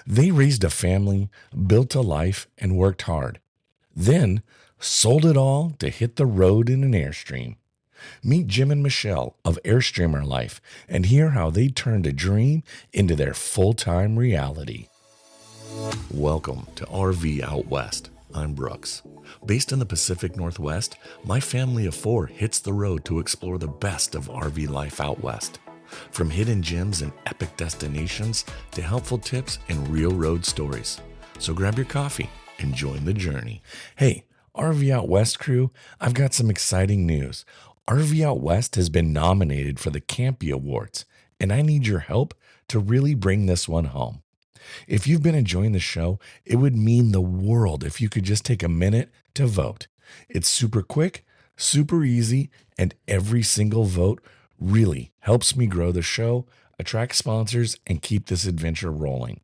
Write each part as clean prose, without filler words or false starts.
They raised a family, built a life, and worked hard. Then sold it all to hit the road in an Airstream. Meet Jim and Michelle of Airstreamer Life and hear how they turned a dream into their full-time reality. Welcome to RV Out West. I'm Brooks. Based in the Pacific Northwest, my family of four hits the road to explore the best of RV life out west. From hidden gems and epic destinations to helpful tips and real road stories. So grab your coffee and join the journey. Hey, RV Out West crew, I've got some exciting news. RV Out West has been nominated for the Campy Awards, and I need your help to really bring this one home. If you've been enjoying the show, it would mean the world if you could just take a minute to vote. It's super quick, super easy, and every single vote really helps me grow the show, attract sponsors, and keep this adventure rolling.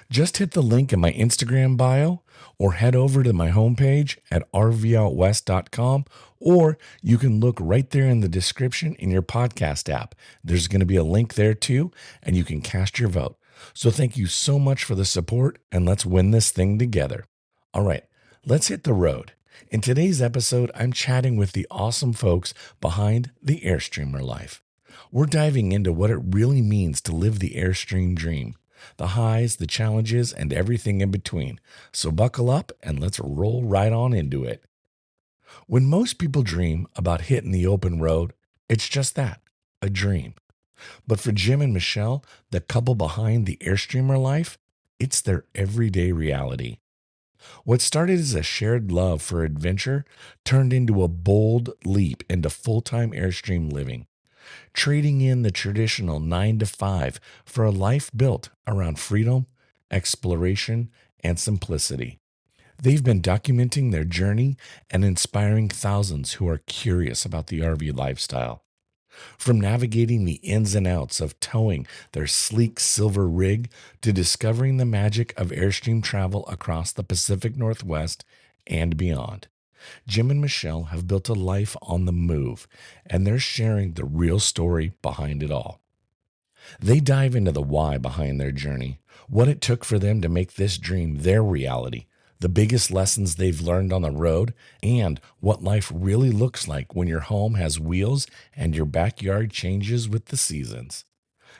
Just hit the link in my Instagram bio or head over to my homepage at rvoutwest.com, or you can look right there in the description in your podcast app. There's going to be a link there too, and you can cast your vote. So thank you so much for the support, and let's win this thing together. All right, let's hit the road. In today's episode, I'm chatting with the awesome folks behind the Airstreamer Life. We're diving into what it really means to live the Airstream dream, the highs, the challenges, and everything in between. So buckle up and let's roll right on into it. When most people dream about hitting the open road, it's just that, a dream. But for Jim and Michelle, the couple behind the Airstreamer Life, it's their everyday reality. What started as a shared love for adventure turned into a bold leap into full-time Airstream living, trading in the traditional 9 to 5 for a life built around freedom, exploration, and simplicity. They've been documenting their journey and inspiring thousands who are curious about the RV lifestyle. From navigating the ins and outs of towing their sleek silver rig to discovering the magic of Airstream travel across the Pacific Northwest and beyond, Jim and Michelle have built a life on the move, and they're sharing the real story behind it all. They dive into the why behind their journey, what it took for them to make this dream their reality, the biggest lessons they've learned on the road, and what life really looks like when your home has wheels and your backyard changes with the seasons.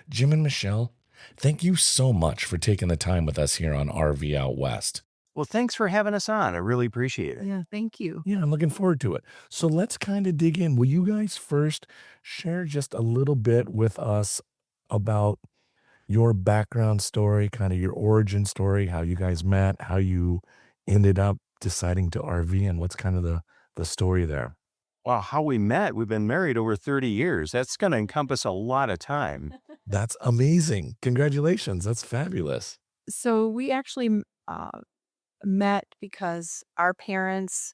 Jim and Michelle, thank you so much for taking the time with us here on RV Out West. Well, thanks for having us on. I really appreciate it. Yeah, thank you. Yeah, I'm looking forward to it. So let's kind of dig in. Will you guys first share just a little bit with us about your background story, kind of your origin story, how you guys met, how you ended up deciding to RV, and what's kind of the story there? Wow, how we met. We've been married over 30 years. That's going to encompass a lot of time. That's amazing. Congratulations. That's fabulous. So we actually met because our parents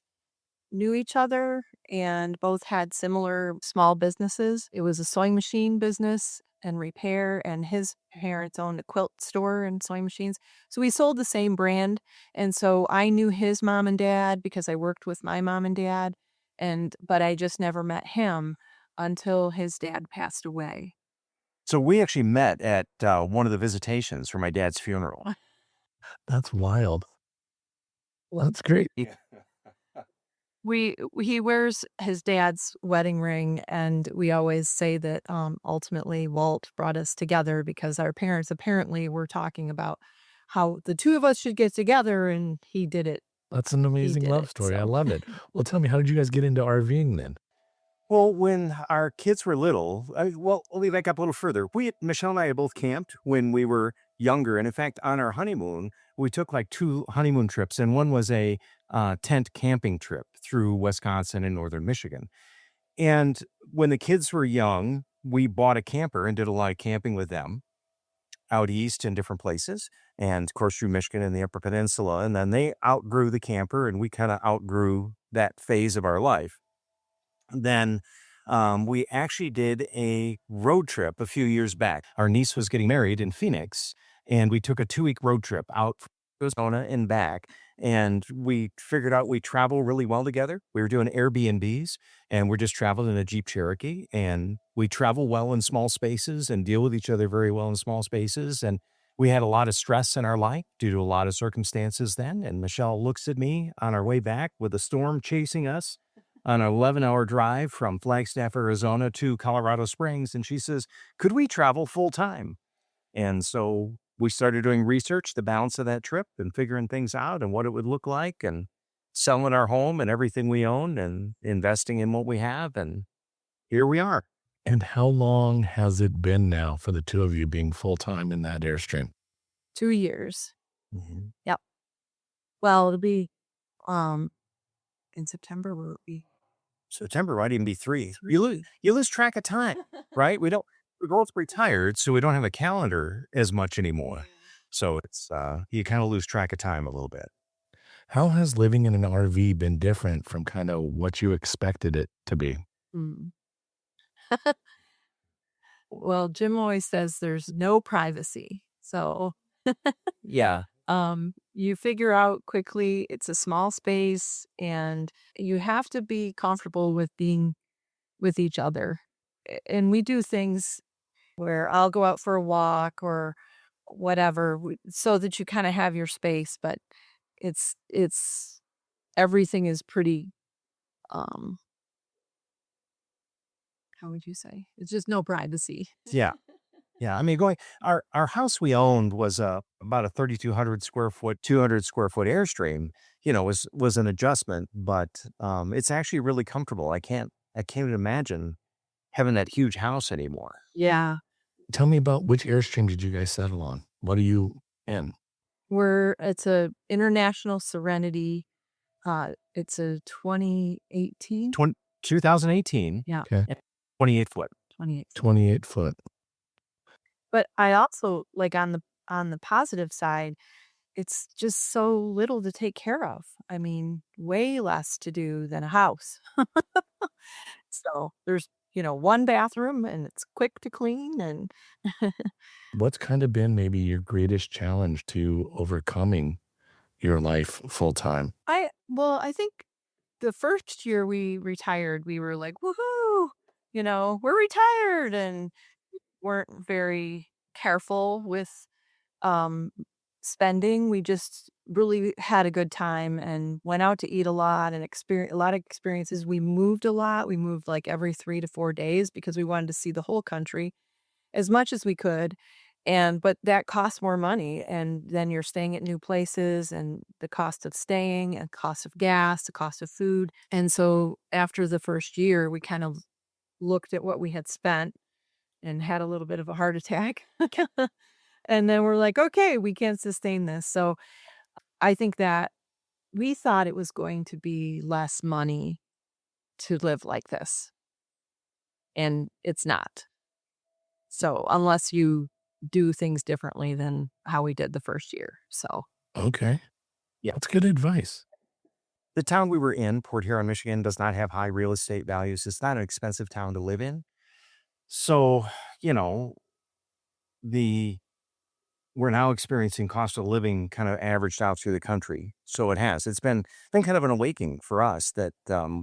knew each other and both had similar small businesses. It was a sewing machine business and repair, and his parents owned a quilt store and sewing machines. So we sold the same brand. And so I knew his mom and dad because I worked with my mom and dad. But I just never met him until his dad passed away. So we actually met at one of the visitations for my dad's funeral. That's wild. Well, that's great. He wears his dad's wedding ring, and we always say that ultimately Walt brought us together because our parents apparently were talking about how the two of us should get together, and he did it. That's an amazing did love it, story. I so. love it. Well, tell me, how did you guys get into RVing then? Well, when our kids were little, let me back up a little further. Michelle and I had both camped when we were younger. And in fact, on our honeymoon, we took like 2 honeymoon trips, and one was a tent camping trip through Wisconsin and northern Michigan. And when the kids were young, we bought a camper and did a lot of camping with them out east in different places, and of course through Michigan and the Upper Peninsula. And then they outgrew the camper, and we kind of outgrew that phase of our life. Then we actually did a road trip a few years back. Our niece was getting married in Phoenix, and we took a 2-week road trip out from Arizona and back. And we figured out we travel really well together. We were doing Airbnbs, and we're just traveling in a Jeep Cherokee, and we travel well in small spaces and deal with each other very well in small spaces. And we had a lot of stress in our life due to a lot of circumstances then. And Michelle looks at me on our way back with a storm chasing us on an 11-hour drive from Flagstaff, Arizona to Colorado Springs. And she says, could we travel full time? And so we started doing research, the balance of that trip and figuring things out and what it would look like and selling our home and everything we own and investing in what we have. And here we are. And how long has it been now for the two of you being full time in that Airstream? 2 years. Mhm. Yep. Well, it'll be, um, in September, will it be September might even be 3. You lose track of time, right? We're both retired, so we don't have a calendar as much anymore. So it's, you kinda lose track of time a little bit. How has living in an RV been different from kind of what you expected it to be? Mm. Well, Jim always says there's no privacy. So, Yeah. you figure out quickly it's a small space and you have to be comfortable with being with each other. And we do things where I'll go out for a walk or whatever so that you kind of have your space, but it's everything is pretty um how would you say? It's just no privacy. Yeah. Yeah, I mean, going our house we owned was, about a 3,200 square foot, 200 square foot Airstream, was an adjustment, but, it's actually really comfortable. I can't even imagine having that huge house anymore. Yeah. Tell me about which Airstream did you guys settle on? What are you in? It's a International Serenity. It's a 2018. 2018, Yeah, Okay. and 28 foot. 28. 28 foot. But I also like on the positive side, it's just so little to take care of. I mean, way less to do than a house. So there's, one bathroom and it's quick to clean and What's kind of been maybe your greatest challenge to overcoming your life full time? I think the first year we retired, we were like, woohoo, we're retired and weren't very careful with um, spending. We just really had a good time and went out to eat a lot and experience a lot of experiences. We moved a lot. We moved like every 3 to 4 days because we wanted to see the whole country as much as we could. But that costs more money. And then you're staying at new places and the cost of staying and cost of gas, the cost of food. And so after the first year, we kind of looked at what we had spent and had a little bit of a heart attack. And then we're like, okay, we can't sustain this. So I think that we thought it was going to be less money to live like this, and it's not. So unless you do things differently than how we did the first year. So Okay. Yeah. That's good advice. The town we were in, Port Huron, Michigan, does not have high real estate values. It's not an expensive town to live in. So, you know, the we're now experiencing cost of living kind of averaged out through the country. So it has. It's been kind of an awakening for us that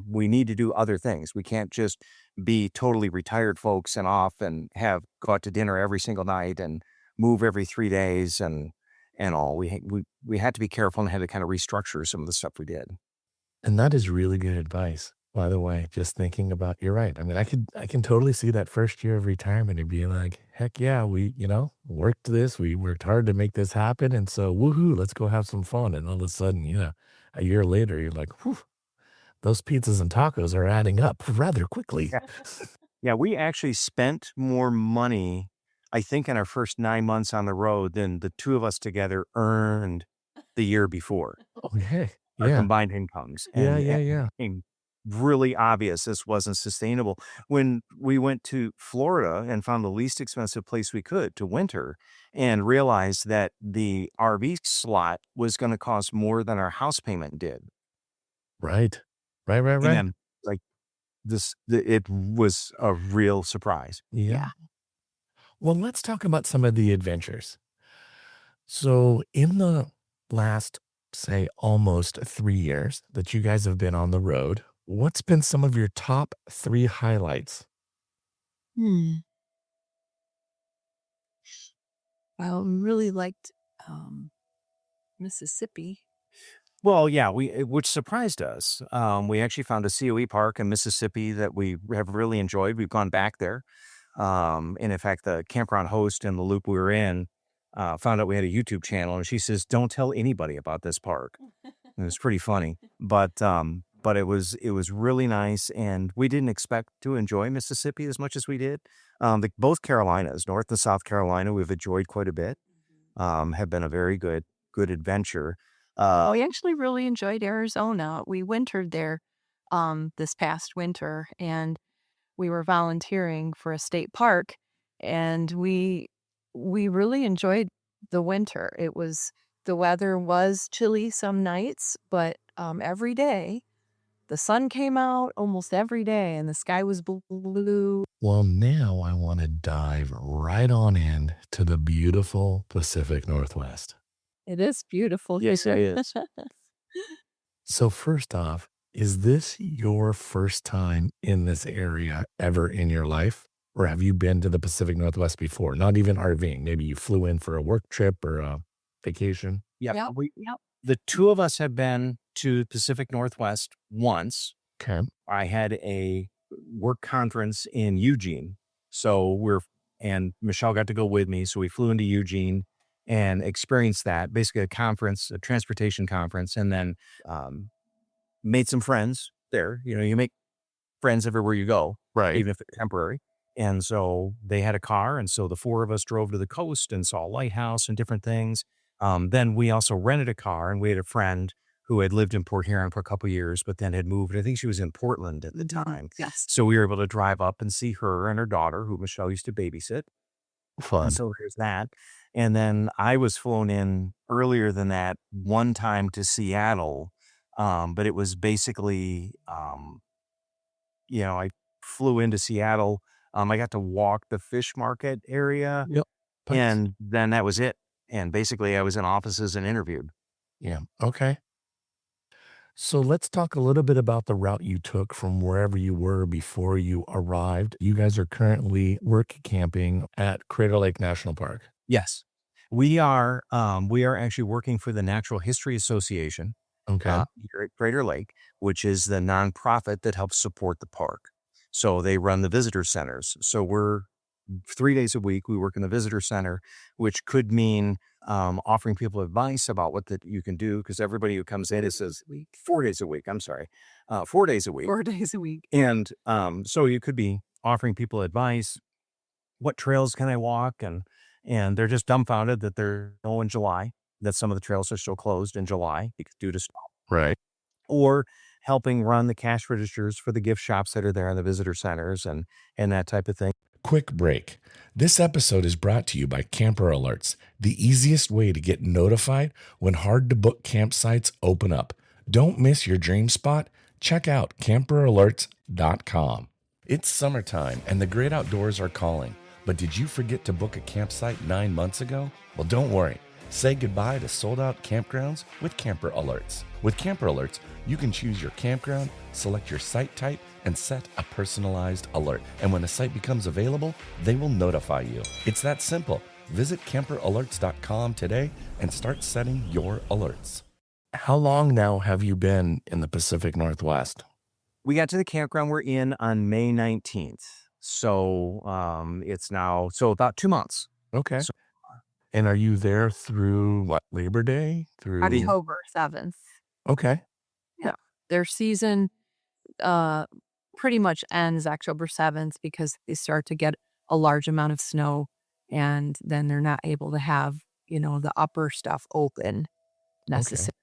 we need to do other things. We can't just be totally retired folks and off and have go out to dinner every single night and move every 3 days and all. We had to be careful and had to kind of restructure some of the stuff we did. And that is really good advice. By the way, just thinking about, you're right. I mean, I can totally see that first year of retirement and be like, heck yeah, we worked hard to make this happen. And so woohoo, let's go have some fun. And all of a sudden, a year later, you're like, whew, those pizzas and tacos are adding up rather quickly. Yeah. Yeah, we actually spent more money, I think, in our first 9 months on the road than the two of us together earned the year before. Okay. Our Yeah. combined incomes, Yeah. and Yeah. it Yeah. became really obvious this wasn't sustainable. When we went to Florida and found the least expensive place we could to winter and realized that the RV slot was gonna cost more than our house payment did, Right. Right. Right. and Right. then, like, it was a real surprise. Yeah. yeah. Well, let's talk about some of the adventures. So, in the last, say, almost 3 years that you guys have been on the road, what's been some of your top three highlights? Hmm. Well, we really liked Mississippi. Well, yeah, which surprised us. We actually found a COE park in Mississippi that we have really enjoyed. We've gone back there. And in fact, the campground host in the loop we were in found out we had a YouTube channel, and she says, "Don't tell anybody about this park." It was pretty funny, but it was really nice, and we didn't expect to enjoy Mississippi as much as we did. Both Carolinas, North and South Carolina, we've enjoyed quite a bit. Have been a very good adventure. Oh, we actually really enjoyed Arizona. We wintered there this past winter, and we were volunteering for a state park, and we really enjoyed the winter. The weather was chilly some nights, but every day the sun came out almost every day, and the sky was blue. Well, now I want to dive right on in to the beautiful Pacific Northwest. It is beautiful. Yes, it Here. is. So, first off, is this your first time in this area ever in your life? Or have you been to the Pacific Northwest before? Not even RVing. Maybe you flew in for a work trip or a vacation. Yep. Yep. Yep. The two of us have been to Pacific Northwest once. Okay. I had a work conference in Eugene. And Michelle got to go with me. So we flew into Eugene and experienced that, basically a conference, a transportation conference, and then um, made some friends there. You make friends everywhere you go, Right. even if they're temporary. And so they had a car. And so the four of us drove to the coast and saw a lighthouse and different things. Then we also rented a car, and we had a friend who had lived in Port Huron for a couple of years, but then had moved. I think she was in Portland at the time. Yes. So we were able to drive up and see her and her daughter, who Michelle used to babysit. Fun. And so there's that. And then I was flown in earlier than that one time to Seattle. But it was basically, I flew into Seattle. I got to walk the fish market area, Yep. and then that was it. And basically, I was in offices and interviewed. Yeah. Okay. So let's talk a little bit about the route you took from wherever you were before you arrived. You guys are currently work camping at Crater Lake National Park. Yes, we are. We are actually working for the Natural History Association Okay. here at Crater Lake, which is the nonprofit that helps support the park. So they run the visitor centers. So we're 3 days a week. We work in the visitor center, which could mean offering people advice about what that you can do, because everybody who comes in, it says 4 days a week. I'm sorry, 4 days a week. 4 days a week. And so you could be offering people advice. What trails can I walk? And they're just dumbfounded that they're in July, that some of the trails are still closed in July due to snow, Right. or helping run the cash registers for the gift shops that are there in the visitor centers and that type of thing. Quick break. This episode is brought to you by Camper Alerts, the easiest way to get notified when hard to book campsites open up. Don't miss your dream spot. Check out camperalerts.com. It's summertime and the great outdoors are calling. But did you forget to book a campsite 9 months ago? Well, don't worry. Say goodbye to sold out campgrounds with Camper Alerts. With Camper Alerts, you can choose your campground, select your site type, and set a personalized alert. And when the site becomes available, they will notify you. It's that simple. Visit camperalerts.com today and start setting your alerts. How long now have you been in the Pacific Northwest? We got to the campground we're in on May 19th. So it's now about 2 months. Okay. So- And are you there through what, Labor Day? Through October 7th. Okay. Their season pretty much ends October 7th because they start to get a large amount of snow, and then they're not able to have, the upper stuff open necessarily.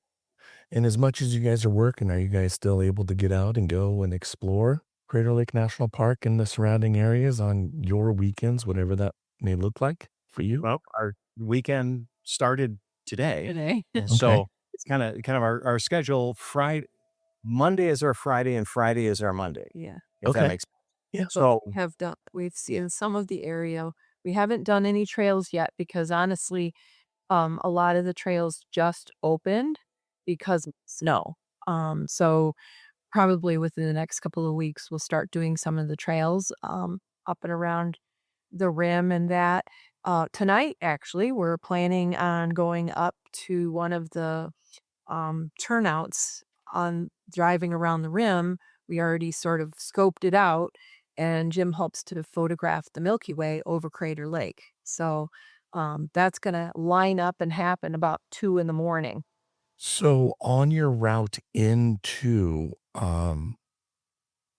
And as much as you guys are working, are you guys still able to get out and go and explore Crater Lake National Park and the surrounding areas on your weekends, whatever that may look like for you? Well, our weekend started today. Today. So it's kind of our schedule. Monday is our Friday, and Friday is our Monday. Yeah. If that Okay. makes sense. Yeah. So We've seen some of the area. We haven't done any trails yet because honestly, a lot of the trails just opened because of snow. So probably within the next couple of weeks, we'll start doing some of the trails up and around the rim and that. Tonight, actually, we're planning on going up to one of the turnouts on driving around the rim. We already sort of scoped it out, and Jim hopes to photograph the Milky Way over Crater Lake. So that's going to line up and happen about 2 in the morning. So on your route into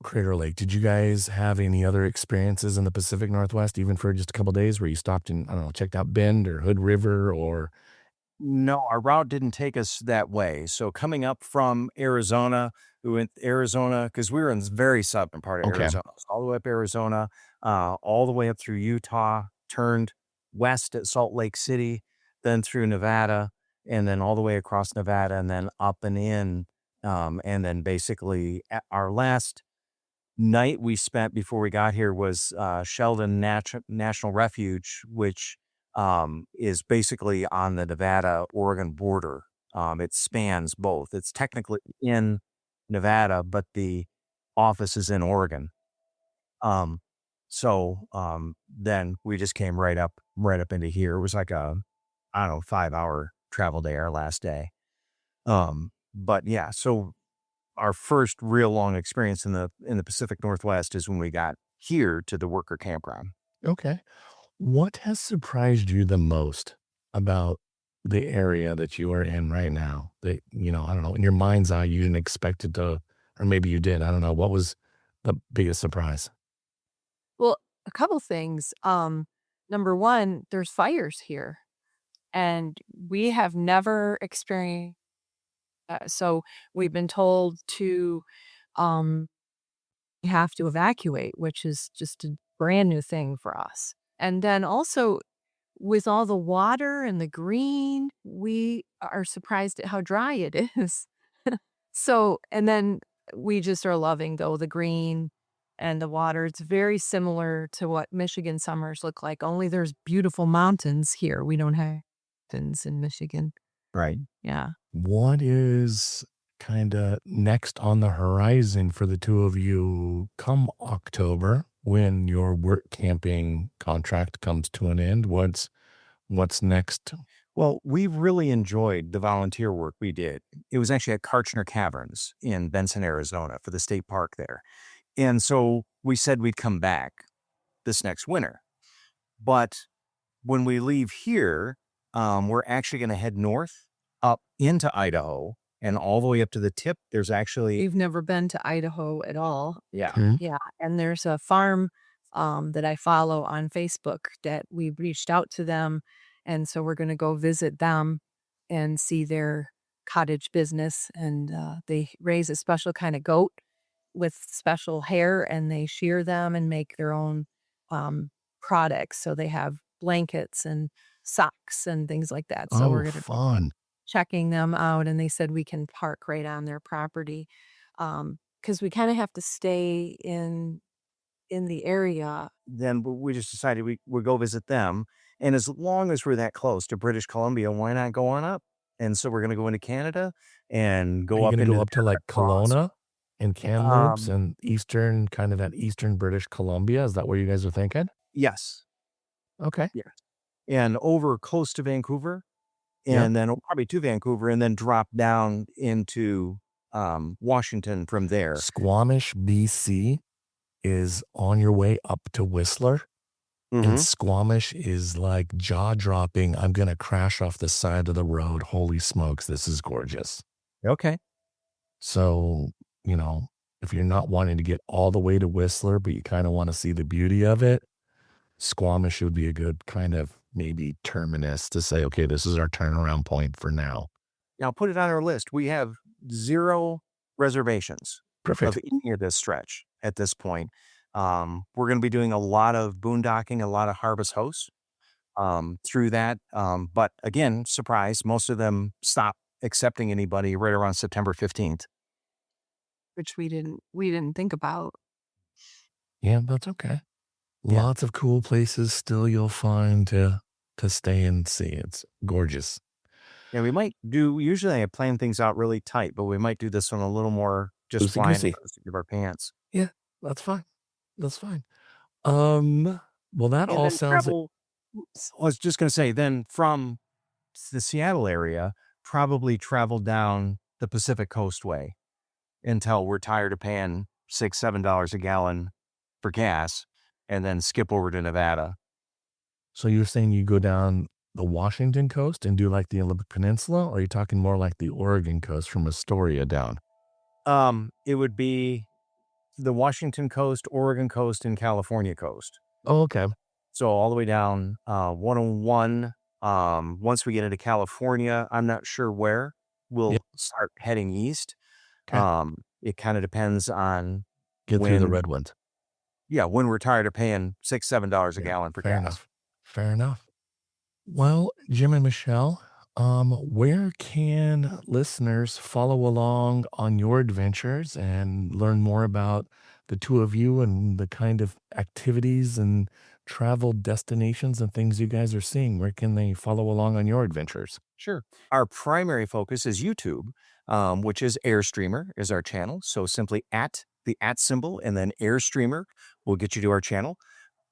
Crater Lake, did you guys have any other experiences in the Pacific Northwest, even for just a couple days, where you stopped and I don't know, checked out Bend or Hood River or No, our route didn't take us that way. So coming up from Arizona, we went Arizona because we were in the very southern part of okay? Arizona, so all the way up Arizona, all the way up through Utah, turned west at Salt Lake City, then through Nevada, and then all the way across Nevada, and then up and in, and then basically our last night we spent before we got here was Sheldon National Refuge, which is basically on the Nevada Oregon border. It spans both. It's technically in Nevada, but the office is in Oregon. Um, then we just came right up into here. It was like a, I don't know, 5 hour travel day our last day. But yeah, so our first real long experience in the Pacific Northwest is when we got here to the worker campground. Okay. What has surprised you the most about the area that you are in right now? That, I don't know, in your mind's eye, you didn't expect it to, or maybe you did. I don't know. What was the biggest surprise? Well, a couple things. Number one, there's fires here, and we have never experienced. So we've been told to um, have to evacuate, which is just a brand new thing for us. And then also with all the water and the green, we are surprised at how dry it is. So, and then we just are loving though the green and the water. It's very similar to what Michigan summers look like, only there's beautiful mountains here. We don't have mountains in Michigan. Right. Yeah. What is kind of next on the horizon for the two of you come October when your work camping contract comes to an end? What's next? Well, we really enjoyed the volunteer work we did. It was actually at Karchner Caverns in Benson, Arizona for the state park there. And so we said we'd come back this next winter. But when we leave here, we're actually going to head north up into Idaho and all the way up to the tip. There's actually, We've never been to Idaho at all. yeah, Okay. Yeah, and there's a farm, that I follow on Facebook that we reached out to them, and so we're gonna go visit them and see their cottage business, and, they raise a special kinda goat with special hair, and they shear them and make their own, um, products, so they have blankets and socks and things like that, so Oh, we're gonna fun. checking them out, and they said we can park right on their property, because we kinda have to stay in the area. then we just decided we go visit them. And as long as we're that close to British Columbia, why not go on up? And so we're going to go into Canada and Are go you up gonna into go the up to, like, Red Cross. Kelowna and Kamloops Um, and eastern kind of that eastern British Columbia? Is that where you guys are thinking? yes, Okay. yeah, and over close to Vancouver, Yep. and then probably to Vancouver, and then drop down into Washington from there. Squamish, BC is on your way up to Whistler, and Hmm. Squamish is, like, jaw-dropping, "I'm gonna crash off the side of the road. Holy smokes, this is gorgeous." Okay. So, if you're not wanting to get all the way to Whistler, but you kinda wanna see the beauty of it, Squamish would be a good kind of maybe terminus to say, "Okay, this is our turnaround point for now." Now put it on our list. We have zero reservations of Perfect. any of this stretch at this point. We're going to be doing a lot of boondocking, a lot of harvest hosts through that. But again, surprise, most of them stop accepting anybody right around September 15th. Which we didn't think about. Yeah, that's okay. Yeah. Lots of cool places still you'll find to stay and see. It's gorgeous. Yeah, we might do, usually I plan things out really tight, but we might do this one a little more just Loosey flying by goosey. the seat of our pants. Yeah, that's fine. That's fine. Um, well, that And all then sounds like I was just going to say, then from the Seattle area, probably travel down the Pacific Coastway until we're tired of paying $6, $7 a gallon for gas, and then skip over to Nevada. So you're saying you go down the Washington coast and do like the Olympic Peninsula, or are you talking more like the Oregon coast from Astoria down? It would be the Washington coast, Oregon coast, and California coast. Oh, okay. So all the way down 101. Once we get into California, I'm not sure where Yeah. we'll start heading east. Okay. It kind of depends on Get through the red ones. when we're tired of paying $6, $7 a Yeah, gallon for fair gas. enough. Fair enough. Well, Jim and Michelle, where can listeners follow along on your adventures and learn more about the two of you and the kind of activities and travel destinations and things you guys are seeing? Where can they follow along on your adventures? Sure. Our primary focus is YouTube, which is Airstreamer is our channel. So simply at the @ symbol and then Airstreamer will get you to our channel.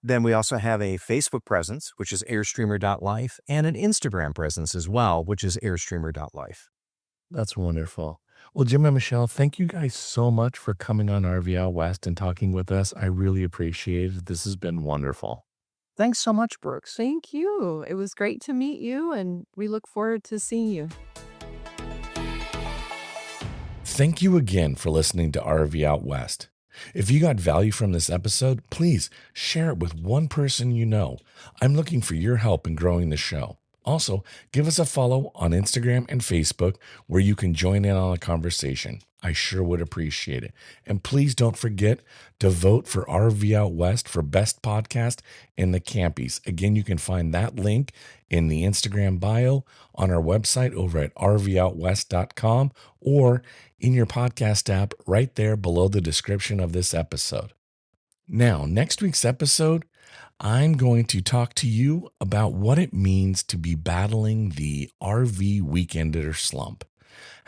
Then we also have a Facebook presence, which is airstreamer.life, and an Instagram presence as well, which is airstreamer.life. That's wonderful. Well, Jim and Michelle, thank you guys so much for coming on RV Out West and talking with us. I really appreciate it. This has been wonderful. Thanks so much, Brooks. Thank you. It was great to meet you, and we look forward to seeing you. Thank you again for listening to RV Out West. If you got value from this episode, please share it with one person you know. I'm looking for your help in growing the show. Also, give us a follow on Instagram and Facebook where you can join in on a conversation. I sure would appreciate it. And please don't forget to vote for RV Out West for Best Podcast in the Campies. Again, you can find that link in the Instagram bio, on our website over at rvoutwest.com, or in your podcast app right there below the description of this episode. Now, next week's episode, I'm going to talk to you about what it means to be battling the RV weekender slump.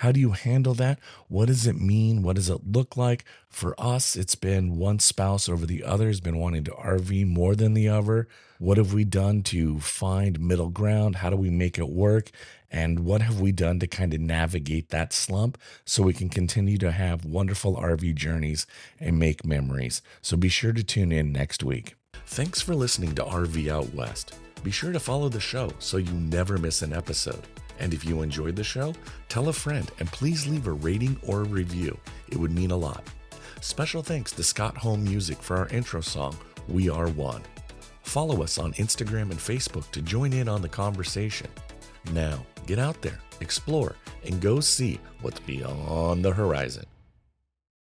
How do you handle that? What does it mean? What does it look like? For us, it's been one spouse over the other has been wanting to RV more than the other. What have we done to find middle ground? How do we make it work? And what have we done to kind of navigate that slump so we can continue to have wonderful RV journeys and make memories? So be sure to tune in next week. Thanks for listening to RV Out West. Be sure to follow the show so you never miss an episode. And if you enjoyed the show, tell a friend and please leave a rating or a review. It would mean a lot. Special thanks to Scott Home Music for our intro song, We Are One. Follow us on Instagram and Facebook to join in on the conversation. Now, get out there, explore, and go see what's beyond the horizon.